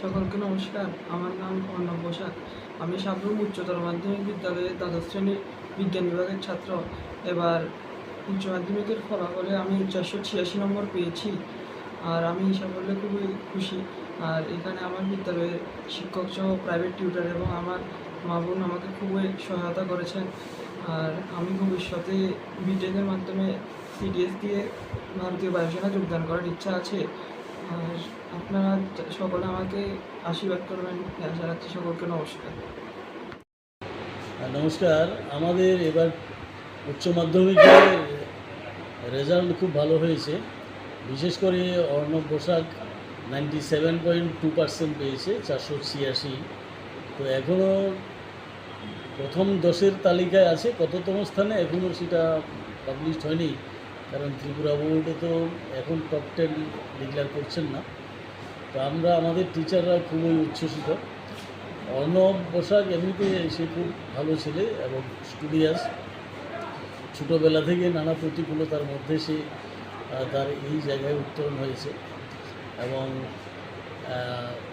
সকলকে নমস্কার। আমার নাম অর্ণব বসাক। আমি সাবরুম উচ্চতর মাধ্যমিক বিদ্যালয়ের দ্বাদশ শ্রেণীর বিজ্ঞান বিভাগের ছাত্র। এবার উচ্চ মাধ্যমিকের ফলাফলে আমি 486 নম্বর পেয়েছি। আর আমি এই সাফল্যে খুবই খুশি। আর এখানে আমার বিদ্যালয়ের শিক্ষক সহ প্রাইভেট টিউটর এবং আমার মা বোন আমাকে খুবই সহায়তা করেছেন। আর আমি ভবিষ্যতে বিটেকের মাধ্যমে সিডিএস দিয়ে ভারতীয় বায়ুসেনা যোগদান করার ইচ্ছা আছে। আর আপনারা সকলে আমাকে আশীর্বাদ করবেন, এই আশা রাখছি। সকলকে নমস্কার। নমস্কার। আমাদের এবার উচ্চ মাধ্যমিকের রেজাল্ট খুব ভালো হয়েছে। বিশেষ করে অর্ণব বসাক 97.2% পেয়েছে, 486। তো এখনও প্রথম 10-এর তালিকায় আছে, কততম স্থানে এখনও সেটা পাবলিশড হয়নি, কারণ ত্রিপুরা বোর্ডে তো এখন টপ 10 ডিক্লেয়ার করছেন না। তো আমরা আমাদের টিচাররা খুবই উচ্ছ্বসিত। অর্ণব বসাক এমনিতে সে খুব ভালো ছেলে এবং স্টুডিয়াস। ছোটোবেলা থেকে নানা প্রতিকূলতার মধ্যে সে তার এই জায়গায় উত্তরণ হয়েছে এবং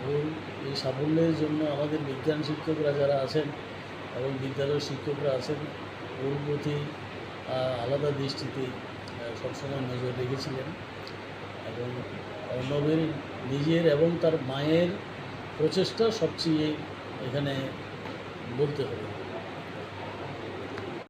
ওর এই সাফল্যের জন্য আমাদের বিজ্ঞান শিক্ষকরা যারা আছেন এবং বিদ্যালয়ের শিক্ষকরা আছেন ওর প্রতি আলাদা দৃষ্টিতে সবসময় নজর রেখেছিলেন এবং অর্ণবের নিজের এবং তার মায়ের প্রচেষ্টা সবচেয়ে এখানে বলতে হবে।